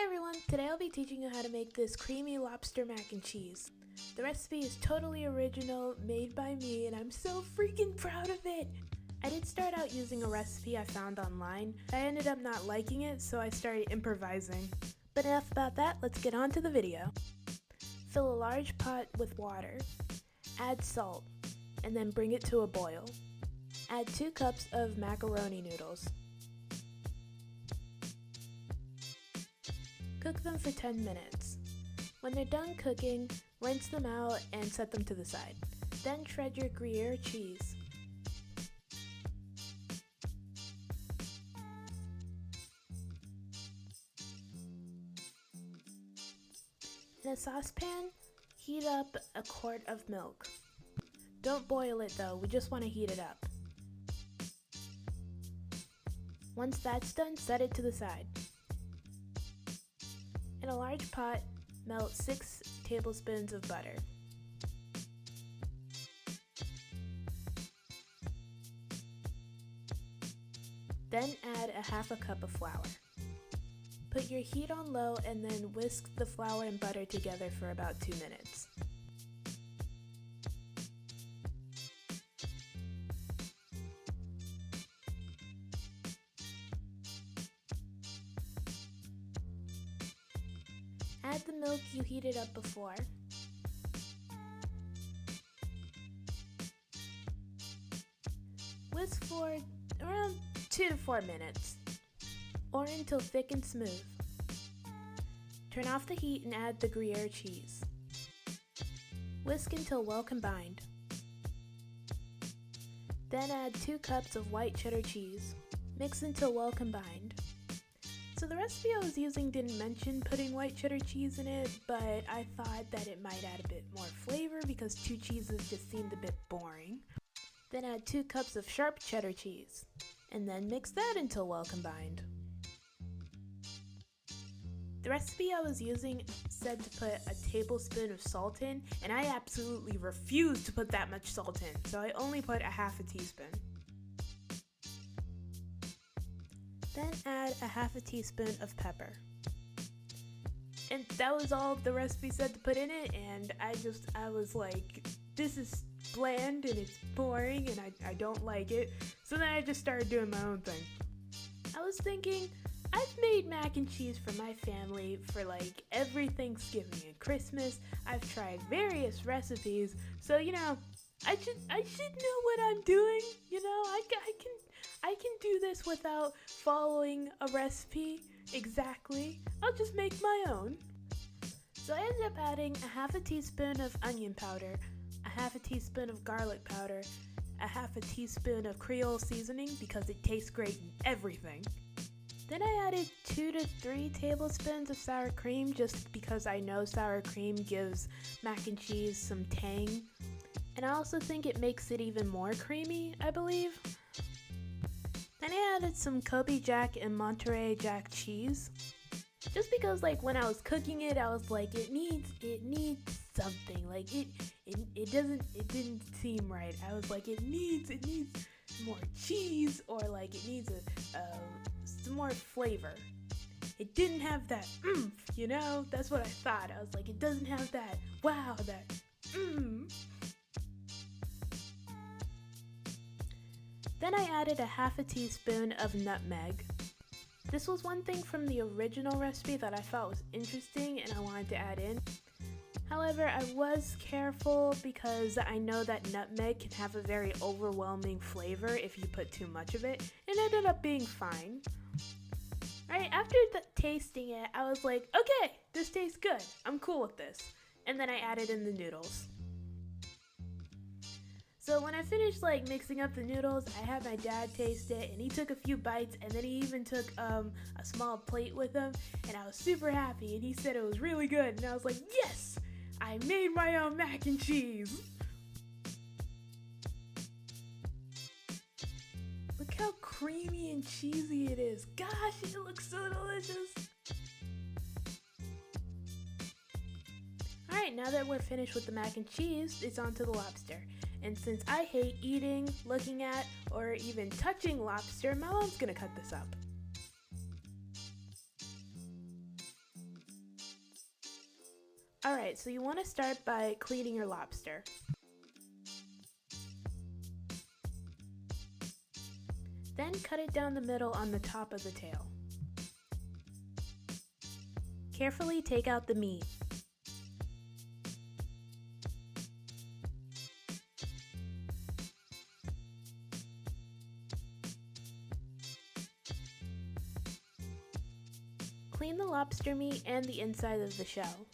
everyone, today I'll be teaching you how to make this creamy lobster mac and cheese. The recipe is totally original, made by me, and I'm so freaking proud of it! I did start out using a recipe I found online. I ended up not liking it, so I started improvising. But enough about that, let's get on to the video. Fill a large pot with water, add salt, and then bring it to a boil. Add 2 cups of macaroni noodles. Cook them for 10 minutes. When they're done cooking, rinse them out and set them to the side. Then shred your Gruyere cheese. In a saucepan, heat up a quart of milk. Don't boil it though, we just want to heat it up. Once that's done, set it to the side. In a large pot, melt 6 tablespoons of butter. Then add a half a cup of flour. Put your heat on low and then whisk the flour and butter together for about 2 minutes. Add the milk you heated up before. Whisk for around 2 to 4 minutes, or until thick and smooth. Turn off the heat and add the Gruyere cheese. Whisk until well combined. Then add 2 cups of white cheddar cheese. Mix until well combined. So the recipe I was using didn't mention putting white cheddar cheese in it, but I thought that it might add a bit more flavor because 2 cheeses just seemed a bit boring. Then add 2 cups of sharp cheddar cheese, and then mix that until well combined. The recipe I was using said to put a tablespoon of salt in, and I absolutely refused to put that much salt in, so I only put a half a teaspoon. Then add a half a teaspoon of pepper. And that was all the recipe said to put in it, and I was like, this is bland and it's boring and I don't like it. So then I just started doing my own thing. I was thinking, I've made mac and cheese for my family for like every Thanksgiving and Christmas. I've tried various recipes, so I should know what I'm doing. I can do this without following a recipe exactly. I'll just make my own. So I ended up adding a half a teaspoon of onion powder, a half a teaspoon of garlic powder, a half a teaspoon of Creole seasoning because it tastes great in everything. Then I added 2 to 3 tablespoons of sour cream just because I know sour cream gives mac and cheese some tang. And I also think it makes it even more creamy, I believe. Then I added some Kobe Jack and Monterey Jack cheese. Just because when I was cooking it, I was like, it needs something. It didn't seem right. I was like, it needs more cheese, or it needs some more flavor. It didn't have that oomph, that's what I thought. I was like, it doesn't have that wow, that Then I added a half a teaspoon of nutmeg. This was one thing from the original recipe that I thought was interesting and I wanted to add in. However, I was careful because I know that nutmeg can have a very overwhelming flavor if you put too much of it, and it ended up being fine. Alright, after tasting it, I was like, okay, this tastes good. I'm cool with this. And then I added in the noodles. So when I finished mixing up the noodles, I had my dad taste it, and he took a few bites, and then he even took a small plate with him, and I was super happy, and he said it was really good, and I was like, yes! I made my own mac and cheese! Look how creamy and cheesy it is. Gosh, it looks so delicious! Alright, now that we're finished with the mac and cheese, it's on to the lobster. And since I hate eating, looking at, or even touching lobster, my mom's gonna cut this up. Alright, so you want to start by cleaning your lobster. Then cut it down the middle on the top of the tail. Carefully take out the meat. Clean the lobster meat and the inside of the shell.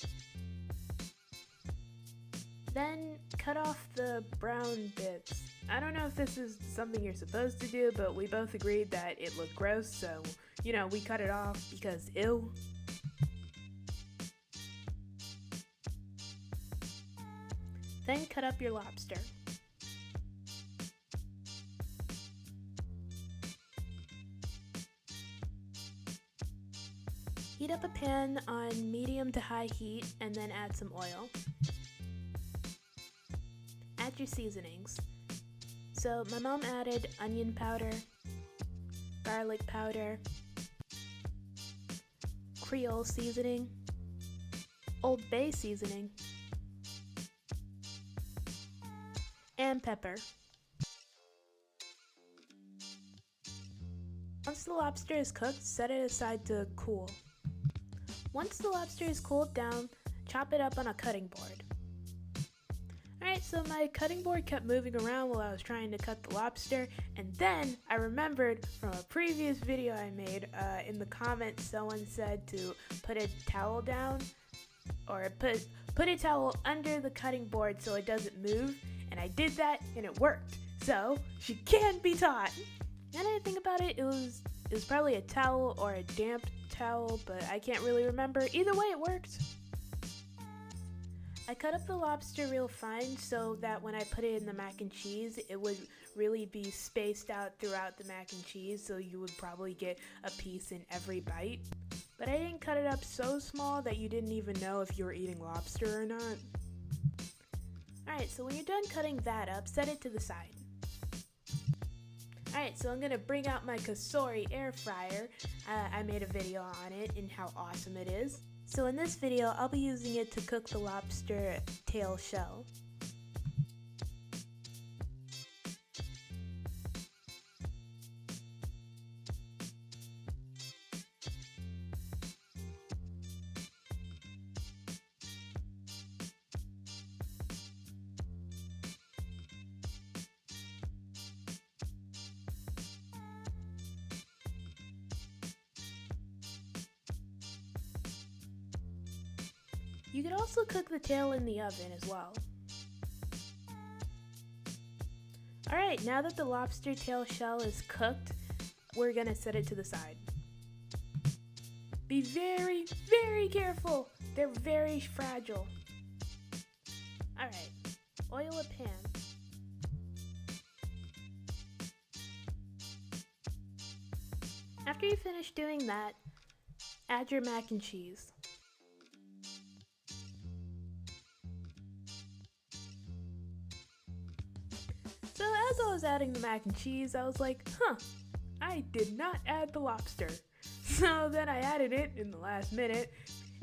Then cut off the brown bits. I don't know if this is something you're supposed to do, but we both agreed that it looked gross, so, we cut it off because ew. Then cut up your lobster. Heat up a pan on medium to high heat and then add some oil. Add your seasonings. So my mom added onion powder, garlic powder, Creole seasoning, Old Bay seasoning, and pepper. Once the lobster is cooked, set it aside to cool. Once the lobster is cooled down, chop it up on a cutting board. Alright, so my cutting board kept moving around while I was trying to cut the lobster, and then I remembered from a previous video I made, in the comments someone said to put a towel down, or put a towel under the cutting board so it doesn't move, and I did that and it worked. So, she can be taught! Now that I think about it, it was probably a towel or a damp towel, but I can't really remember. Either way, it worked. I cut up the lobster real fine so that when I put it in the mac and cheese, it would really be spaced out throughout the mac and cheese, so you would probably get a piece in every bite. But I didn't cut it up so small that you didn't even know if you were eating lobster or not. Alright, so when you're done cutting that up, set it to the side. Alright, so I'm going to bring out my Kasori air fryer. I made a video on it and how awesome it is. So in this video, I'll be using it to cook the lobster tail shell. You could also cook the tail in the oven as well. Alright, now that the lobster tail shell is cooked, we're gonna set it to the side. Be very, very careful! They're very fragile. Alright, oil a pan. After you finish doing that, add your mac and cheese. So as I was adding the mac and cheese, I was like, I did not add the lobster. So then I added it in the last minute.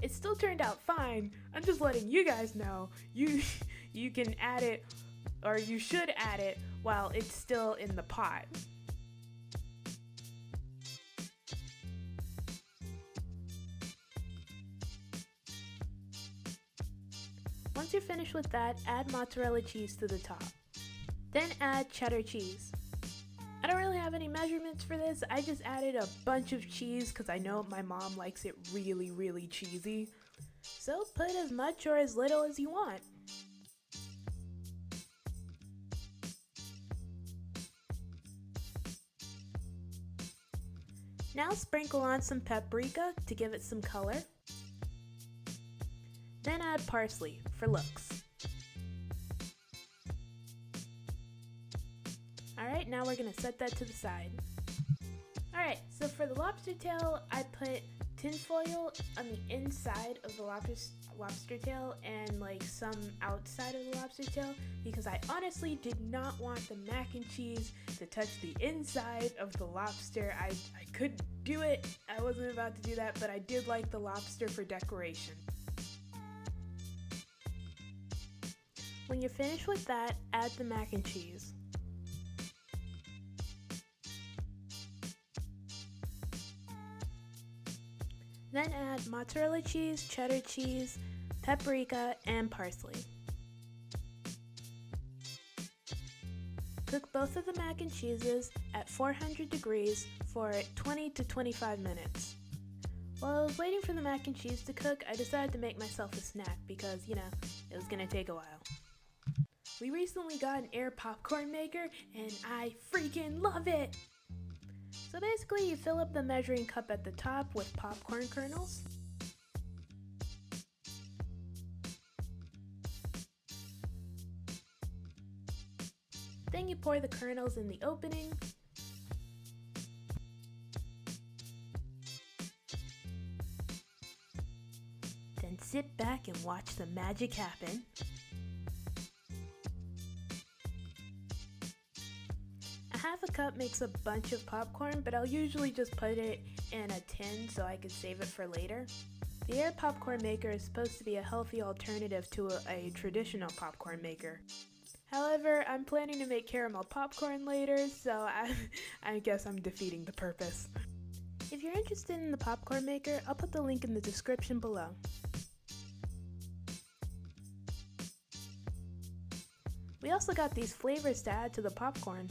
It still turned out fine. I'm just letting you guys know you can add it, or you should add it while it's still in the pot. Once you're finished with that, add mozzarella cheese to the top. Then add cheddar cheese. I don't really have any measurements for this, I just added a bunch of cheese because I know my mom likes it really, really cheesy. So put as much or as little as you want. Now sprinkle on some paprika to give it some color. Then add parsley for looks. Alright, now we're going to set that to the side. Alright, so for the lobster tail, I put tinfoil on the inside of the lobster tail and like some outside of the lobster tail because I honestly did not want the mac and cheese to touch the inside of the lobster. I couldn't do it. I wasn't about to do that, but I did like the lobster for decoration. When you're finished with that, add the mac and cheese. Then add mozzarella cheese, cheddar cheese, paprika, and parsley. Cook both of the mac and cheeses at 400 degrees for 20 to 25 minutes. While I was waiting for the mac and cheese to cook, I decided to make myself a snack because, you know, it was gonna take a while. We recently got an air popcorn maker and I freaking love it! So basically you fill up the measuring cup at the top with popcorn kernels. Then you pour the kernels in the opening. Then sit back and watch the magic happen. A half a cup makes a bunch of popcorn, but I'll usually just put it in a tin so I can save it for later. The air popcorn maker is supposed to be a healthy alternative to a traditional popcorn maker. However, I'm planning to make caramel popcorn later, so I guess I'm defeating the purpose. If you're interested in the popcorn maker, I'll put the link in the description below. We also got these flavors to add to the popcorn.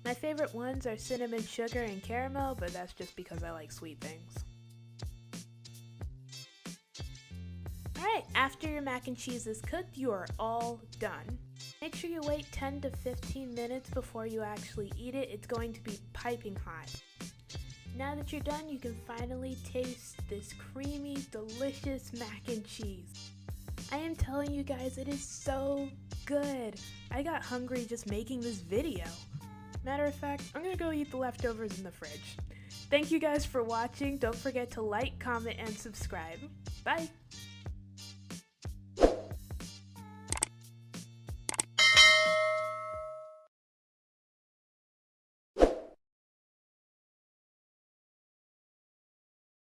My favorite ones are cinnamon, sugar, and caramel, but that's just because I like sweet things. Alright, after your mac and cheese is cooked, you are all done. Make sure you wait 10 to 15 minutes before you actually eat it. It's going to be piping hot. Now that you're done, you can finally taste this creamy, delicious mac and cheese. I am telling you guys, it is so good. I got hungry just making this video. Matter of fact, I'm gonna go eat the leftovers in the fridge. Thank you guys for watching. Don't forget to like, comment, and subscribe. Bye!